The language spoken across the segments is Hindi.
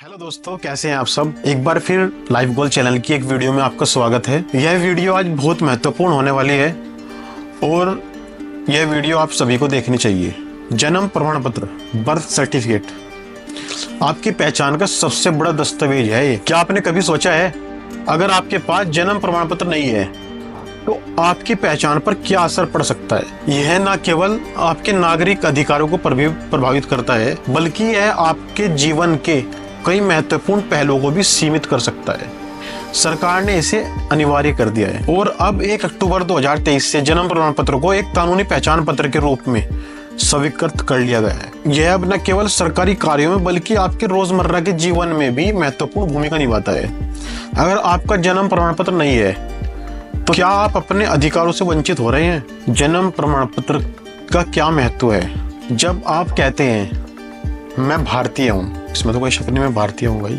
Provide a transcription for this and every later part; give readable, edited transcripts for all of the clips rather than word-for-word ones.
हेलो दोस्तों, कैसे हैं आप सब। एक बार फिर लाइफ गोल चैनल की एक वीडियो में आपका स्वागत है। यह वीडियो आज बहुत महत्वपूर्ण होने वाली है और यह वीडियो आप सभी को देखनी चाहिए। जन्म प्रमाण पत्र, बर्थ सर्टिफिकेट, आपकी पहचान का सबसे बड़ा दस्तावेज है ये। क्या आपने कभी सोचा है अगर आपके पास जन्म प्रमाण पत्र नहीं है तो आपकी पहचान पर क्या असर पड़ सकता है। यह न केवल आपके नागरिक अधिकारों को प्रभावित करता है बल्कि यह आपके जीवन के कई महत्वपूर्ण पहलुओं को भी सीमित कर सकता है। सरकार ने इसे अनिवार्य कर दिया है और अब 1 अक्टूबर 2023 से जन्म प्रमाण पत्र को एक कानूनी पहचान पत्र के रूप में स्वीकृत कर लिया गया है। यह अब न केवल सरकारी कार्यों में बल्कि आपके रोजमर्रा के जीवन में भी महत्वपूर्ण भूमिका निभाता है। अगर आपका जन्म प्रमाण पत्र नहीं है तो क्या आप अपने अधिकारों से वंचित हो रहे हैं। जन्म प्रमाण पत्र का क्या महत्व है। जब आप कहते हैं मैं भारतीय हूँ, इसमें तो कोई शक नहीं, मैं भारतीय हूँ भाई,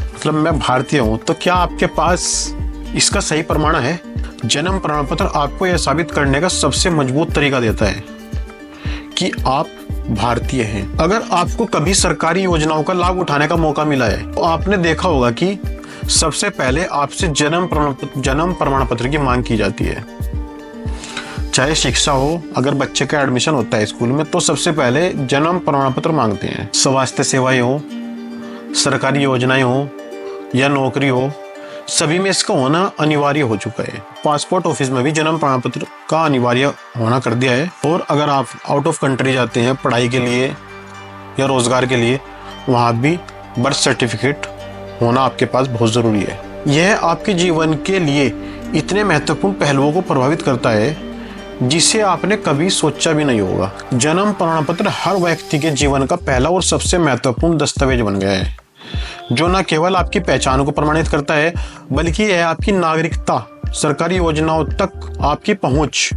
मतलब मैं भारतीय हूँ, तो क्या आपके पास इसका सही प्रमाण है। जन्म प्रमाण पत्र आपको यह साबित करने का सबसे मजबूत तरीका देता है कि आप भारतीय हैं। अगर आपको कभी सरकारी योजनाओं का लाभ उठाने का मौका मिला है तो आपने देखा होगा कि सबसे पहले आपसे जन्म प्रमाण पत्र की मांग की जाती है। चाहे शिक्षा हो, अगर बच्चे का एडमिशन होता है स्कूल में तो सबसे पहले जन्म प्रमाण पत्र मांगते हैं। स्वास्थ्य सेवाएं हो, सरकारी योजनाएं हो या नौकरी हो, सभी में इसका होना अनिवार्य हो चुका है। पासपोर्ट ऑफिस में भी जन्म प्रमाण पत्र का अनिवार्य होना कर दिया है। और अगर आप आउट ऑफ कंट्री जाते हैं पढ़ाई के लिए या रोजगार के लिए, वहाँ भी बर्थ सर्टिफिकेट होना आपके पास बहुत ज़रूरी है। यह आपके जीवन के लिए इतने महत्वपूर्ण पहलुओं को प्रभावित करता है जिसे आपने कभी सोचा भी नहीं होगा। जन्म प्रमाण पत्र हर व्यक्ति के जीवन का पहला और सबसे महत्वपूर्ण दस्तावेज बन गया है, जो न केवल आपकी पहचान को प्रमाणित करता है बल्कि यह आपकी नागरिकता, सरकारी योजनाओं तक आपकी पहुंच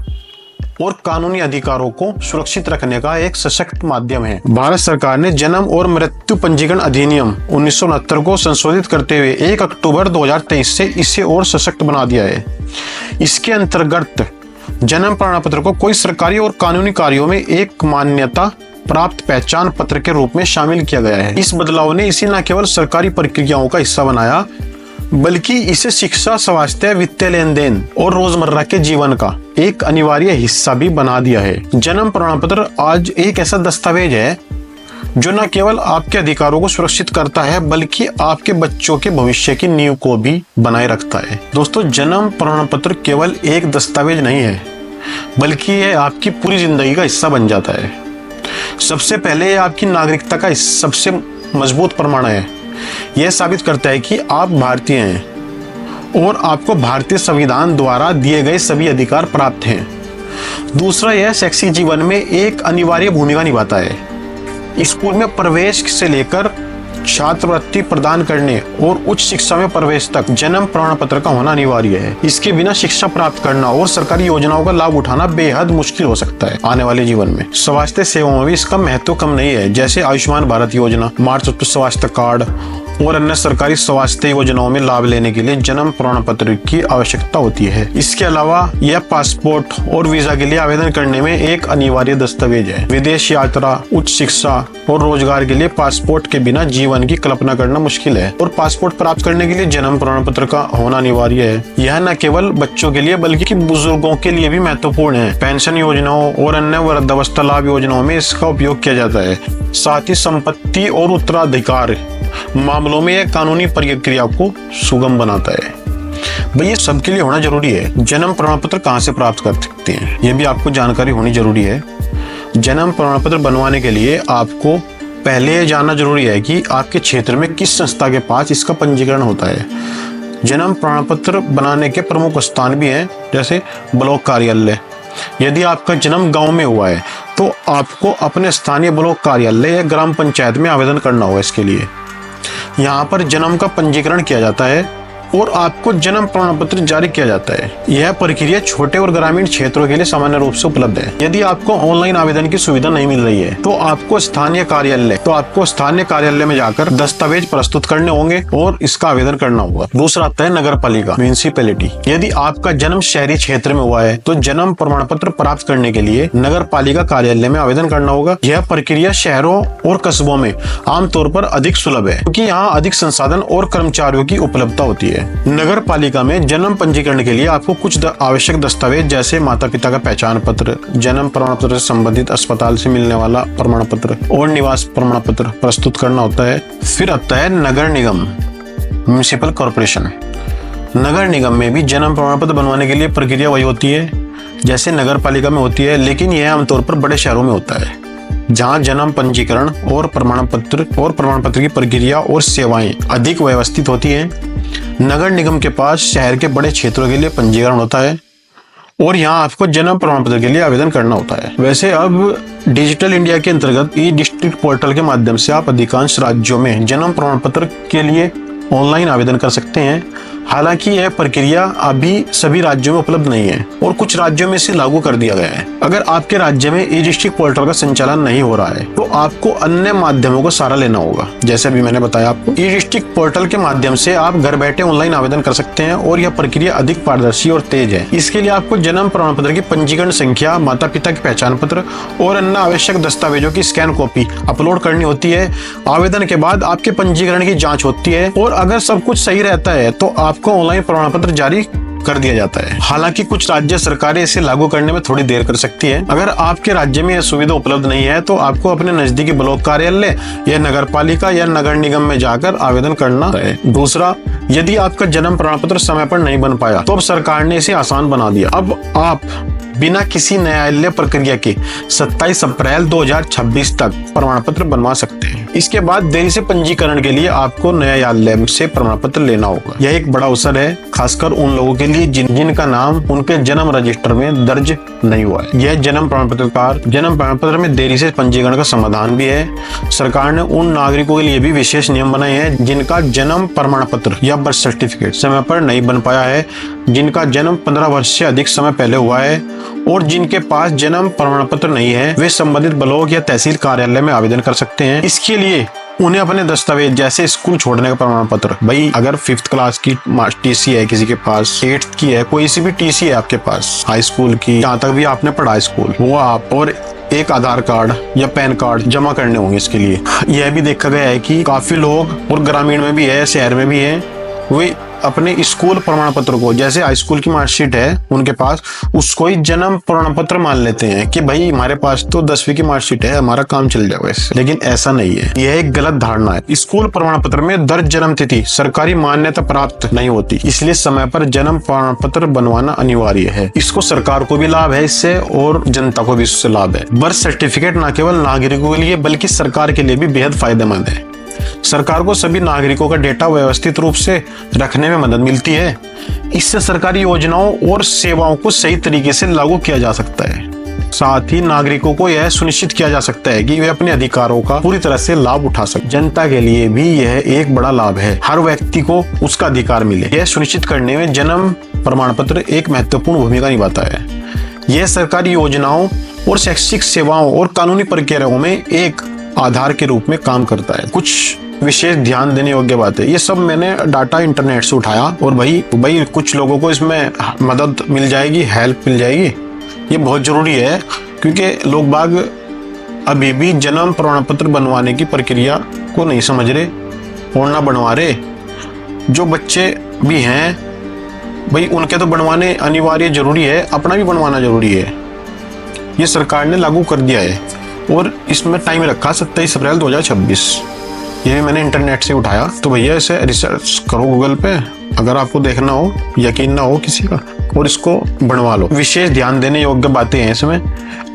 और कानूनी अधिकारों को सुरक्षित रखने का एक सशक्त माध्यम है। भारत सरकार ने जन्म और मृत्यु पंजीकरण अधिनियम 1969 को संशोधित करते हुए 1 अक्टूबर 2023 से इसे और सशक्त बना दिया है। इसके अंतर्गत जन्म प्रमाण पत्र को कोई सरकारी और कानूनी कार्यों में एक मान्यता प्राप्त पहचान पत्र के रूप में शामिल किया गया है। इस बदलाव ने इसे न केवल सरकारी प्रक्रियाओं का हिस्सा बनाया बल्कि इसे शिक्षा, स्वास्थ्य, वित्तीय लेन देन और रोजमर्रा के जीवन का एक अनिवार्य हिस्सा भी बना दिया है। जन्म प्रमाण पत्र आज एक ऐसा दस्तावेज है जो न केवल आपके अधिकारों को सुरक्षित करता है बल्कि आपके बच्चों के भविष्य की नींव को भी बनाए रखता है। दोस्तों, जन्म प्रमाण पत्र केवल एक दस्तावेज नहीं है बल्कि यह आपकी पूरी जिंदगी का हिस्सा बन जाता है। सबसे पहले यह आपकी नागरिकता का सबसे मजबूत प्रमाण है। यह साबित करता है कि आप भारतीय हैं और आपको भारतीय संविधान द्वारा दिए गए सभी अधिकार प्राप्त हैं। दूसरा, यह शैक्षिक जीवन में एक अनिवार्य भूमिका निभाता है। स्कूल में प्रवेश से लेकर छात्रवृत्ति प्रदान करने और उच्च शिक्षा में प्रवेश तक जन्म प्रमाण पत्र का होना अनिवार्य है। इसके बिना शिक्षा प्राप्त करना और सरकारी योजनाओं का लाभ उठाना बेहद मुश्किल हो सकता है आने वाले जीवन में। स्वास्थ्य सेवाओं में भी इसका महत्व कम नहीं है, जैसे आयुष्मान भारत योजना, मातृत्व स्वास्थ्य कार्ड और अन्य सरकारी स्वास्थ्य योजनाओं में लाभ लेने के लिए जन्म प्रमाण पत्र की आवश्यकता होती है। इसके अलावा यह पासपोर्ट और वीजा के लिए आवेदन करने में एक अनिवार्य दस्तावेज है। विदेश यात्रा, उच्च शिक्षा और रोजगार के लिए पासपोर्ट के बिना जीवन की कल्पना करना मुश्किल है और पासपोर्ट प्राप्त करने के लिए जन्म प्रमाण पत्र का होना अनिवार्य है। यह न केवल बच्चों के लिए बल्कि बुजुर्गों के लिए भी महत्वपूर्ण है। पेंशन योजनाओं और अन्य वृद्धावस्था लाभ योजनाओं में इसका उपयोग किया जाता है। साथ ही संपत्ति और उत्तराधिकार मामलों में यह कानूनी प्रक्रिया को सुगम बनाता है। भाई, ये सबके लिए होना जरूरी है। जन्म प्रमाण पत्र कहाँ से प्राप्त कर सकते हैं, यह भी आपको जानकारी होनी जरूरी है। जन्म प्रमाण पत्र बनवाने के लिए आपको पहले यह जानना जरूरी है कि आपके क्षेत्र में किस संस्था के पास इसका पंजीकरण होता है। जन्म प्रमाण पत्र बनाने के प्रमुख स्थान भी हैं, जैसे ब्लॉक कार्यालय। यदि आपका जन्म गांव में हुआ है तो आपको अपने स्थानीय ब्लॉक कार्यालय या ग्राम पंचायत में आवेदन करना होगा। इसके लिए यहाँ पर जन्म का पंजीकरण किया जाता है और आपको जन्म प्रमाण पत्र जारी किया जाता है। यह प्रक्रिया छोटे और ग्रामीण क्षेत्रों के लिए सामान्य रूप से उपलब्ध है। यदि आपको ऑनलाइन आवेदन की सुविधा नहीं मिल रही है तो आपको स्थानीय कार्यालय में जाकर दस्तावेज प्रस्तुत करने होंगे और इसका आवेदन करना होगा। दूसरा आता है नगर पालिका, म्यूनिसिपैलिटी। यदि आपका जन्म शहरी क्षेत्र में हुआ है तो जन्म प्रमाण पत्र प्राप्त करने के लिए नगर पालिका कार्यालय में आवेदन करना होगा। यह प्रक्रिया शहरों और कस्बों में आमतौर पर अधिक सुलभ है क्योंकि यहाँ अधिक संसाधन और कर्मचारियों की उपलब्धता होती है। नगर पालिका में जन्म पंजीकरण के लिए आपको कुछ आवश्यक दस्तावेज जैसे माता पिता का पहचान पत्र, जन्म प्रमाण पत्र से संबंधित अस्पताल से मिलने वाला प्रमाण पत्र और निवास प्रमाण पत्र प्रस्तुत करना होता है। फिर आता है नगर निगम, म्युनिसिपल कॉर्पोरेशन। नगर निगम में भी जन्म प्रमाण पत्र बनवाने के लिए प्रक्रिया वही होती है जैसे नगर पालिका में होती है, लेकिन यह आमतौर पर बड़े शहरों में होता है जहां जन्म पंजीकरण और प्रमाण पत्र की प्रक्रिया और सेवाएं अधिक व्यवस्थित होती हैं। नगर निगम के पास शहर के बड़े क्षेत्रों के लिए पंजीकरण होता है और यहाँ आपको जन्म प्रमाण पत्र के लिए आवेदन करना होता है। वैसे अब डिजिटल इंडिया के अंतर्गत ई डिस्ट्रिक्ट पोर्टल के माध्यम से आप अधिकांश राज्यों में जन्म प्रमाण पत्र के लिए ऑनलाइन आवेदन कर सकते हैं। हालांकि यह प्रक्रिया अभी सभी राज्यों में उपलब्ध नहीं है और कुछ राज्यों में इसे लागू कर दिया गया है। अगर आपके राज्य में ई डिस्ट्रिक्ट पोर्टल का संचालन नहीं हो रहा है तो आपको अन्य माध्यमों का सहारा लेना होगा। जैसे अभी मैंने बताया आपको, ई डिस्ट्रिक्ट पोर्टल के माध्यम से आप घर बैठे ऑनलाइन आवेदन कर सकते हैं और यह प्रक्रिया अधिक पारदर्शी और तेज है। इसके लिए आपको जन्म प्रमाण पत्र की पंजीकरण संख्या, माता पिता की पहचान पत्र और अन्य आवश्यक दस्तावेजों की स्कैन कॉपी अपलोड करनी होती है। आवेदन के बाद आपके पंजीकरण की जाँच होती है और अगर सब कुछ सही रहता है तो आपको ऑनलाइन प्रमाण पत्र जारी कर दिया जाता है। हालांकि कुछ राज्य सरकारें इसे लागू करने में थोड़ी देर कर सकती है। अगर आपके राज्य में यह सुविधा उपलब्ध नहीं है तो आपको अपने नजदीकी ब्लॉक कार्यालय या नगर पालिका या नगर निगम में जाकर आवेदन करना है। दूसरा, यदि आपका जन्म प्रमाण पत्र समय पर नहीं बन पाया तो अब सरकार ने इसे आसान बना दिया। अब आप बिना किसी न्यायालय प्रक्रिया के 27 अप्रैल 2026 तक प्रमाण पत्र बनवा सकते हैं। इसके बाद देरी से पंजीकरण के लिए आपको न्यायालय से प्रमाण पत्र लेना होगा। यह एक बड़ा अवसर है, खासकर उन लोगों के लिए जिनका नाम उनके जन्म रजिस्टर में दर्ज नहीं हुआ है। यह जन्म प्रमाण पत्र में देरी से पंजीकरण का समाधान भी है। सरकार ने उन नागरिकों के लिए भी विशेष नियम बनाए हैं जिनका जन्म प्रमाण पत्र या बर्थ सर्टिफिकेट समय पर नहीं बन पाया है, जिनका जन्म 15 वर्ष से अधिक समय पहले हुआ है और जिनके पास जन्म प्रमाण पत्र नहीं है वे संबंधित ब्लॉक या तहसील कार्यालय में आवेदन कर सकते हैं। इसके लिए उन्हें अपने दस्तावेज जैसे स्कूल छोड़ने का प्रमाण पत्र, भाई अगर 5th क्लास की टीसी है किसी के पास, 8th की है, कोई सी भी टीसी है आपके पास, हाई स्कूल की, जहाँ तक भी आपने पढ़ा स्कूल, वो आप और एक आधार कार्ड या पैन कार्ड जमा करने होंगे। इसके लिए यह भी देखा गया है कि काफी लोग, और ग्रामीण में भी है, शहर में भी है, वे अपने स्कूल प्रमाण पत्र को, जैसे हाई स्कूल की मार्कशीट है उनके पास, उसको ही जन्म प्रमाण पत्र मान लेते हैं कि भाई हमारे पास तो 10वीं की मार्कशीट है, हमारा काम चल जाएगा इससे। लेकिन ऐसा नहीं है, यह एक गलत धारणा है। स्कूल प्रमाण पत्र में दर्ज जन्म तिथि सरकारी मान्यता प्राप्त नहीं होती, इसलिए समय पर जन्म प्रमाण पत्र बनवाना अनिवार्य है। इसको सरकार को भी लाभ है इससे और जनता को भी इससे लाभ है। बर्थ सर्टिफिकेट न केवल नागरिकों के लिए बल्कि सरकार के लिए भी बेहद फायदेमंद है। सरकार को सभी नागरिकों का डेटा व्यवस्थित रूप से रखने में मदद मिलती है। इससे सरकारी योजनाओं और सेवाओं को सही तरीके से लागू किया जा सकता है। साथ ही नागरिकों को यह सुनिश्चित किया जा सकता है कि वे अपने अधिकारों का पूरी तरह से लाभ उठा सकें। जनता के लिए भी यह एक बड़ा लाभ है, हर व्यक्ति को उसका अधिकार मिले। यह सुनिश्चित करने में जन्म प्रमाण पत्र एक महत्वपूर्ण भूमिका निभाता है। यह सरकारी योजनाओं और शैक्षिक सेवाओं और कानूनी प्रक्रियाओं में एक आधार के रूप में काम करता है। कुछ विशेष ध्यान देने योग्य बात है, ये सब मैंने डाटा इंटरनेट से उठाया और भाई कुछ लोगों को इसमें मदद मिल जाएगी, हेल्प मिल जाएगी। ये बहुत जरूरी है क्योंकि लोग बाग अभी भी जन्म प्रमाण पत्र बनवाने की प्रक्रिया को नहीं समझ रहे और ना बनवा रहे। जो बच्चे भी हैं भाई उनके तो बनवाने अनिवार्य जरूरी है, अपना भी बनवाना जरूरी है। ये सरकार ने लागू कर दिया है और इसमें टाइम रखा 27 अप्रैल 2026। ये भी मैंने इंटरनेट से उठाया, तो भैया इसे रिसर्च करो गूगल पे, अगर आपको देखना हो, यकीन ना हो किसी का, और इसको बनवा लो। विशेष ध्यान देने योग्य बातें हैं इसमें।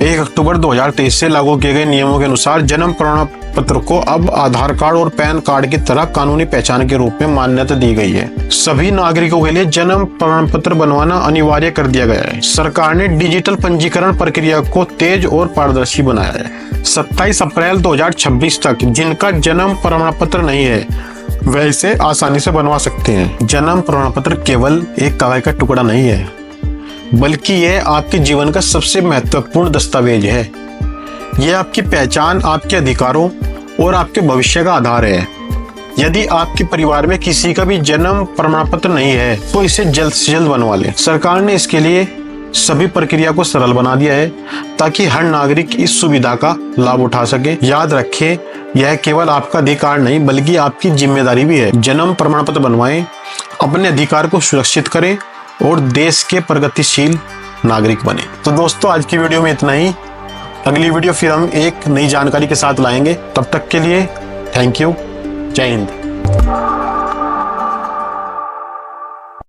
1 अक्टूबर 2023 से लागू किए गए नियमों के अनुसार जन्म प्रमाण पत्र को अब आधार कार्ड और पैन कार्ड की तरह कानूनी पहचान के रूप में मान्यता दी गई है। सभी नागरिकों के लिए जन्म प्रमाण पत्र बनवाना अनिवार्य कर दिया गया है। सरकार ने डिजिटल पंजीकरण प्रक्रिया को तेज और पारदर्शी बनाया है। 27 अप्रैल 2026 तक जिनका जन्म प्रमाण पत्र नहीं है वह इसे आसानी से बनवा सकते हैं। जन्म प्रमाण पत्र केवल एक कागज का टुकड़ा नहीं है, बल्कि यह आपके जीवन का सबसे महत्वपूर्ण दस्तावेज है। यह आपकी पहचान, आपके अधिकारों और आपके भविष्य का आधार है। यदि आपके परिवार में किसी का भी जन्म प्रमाण पत्र नहीं है तो इसे जल्द से जल्द बनवा लें। सरकार ने इसके लिए सभी प्रक्रिया को सरल बना दिया है ताकि हर नागरिक इस सुविधा का लाभ उठा सके। याद रखें, यह केवल आपका अधिकार नहीं बल्कि आपकी जिम्मेदारी भी है। जन्म प्रमाण पत्र बनवाएं, अपने अधिकार को सुरक्षित करें और देश के प्रगतिशील नागरिक बने। तो दोस्तों, आज की वीडियो में इतना ही। अगली वीडियो फिर हम एक नई जानकारी के साथ लाएंगे। तब तक के लिए थैंक यू। जय हिंद।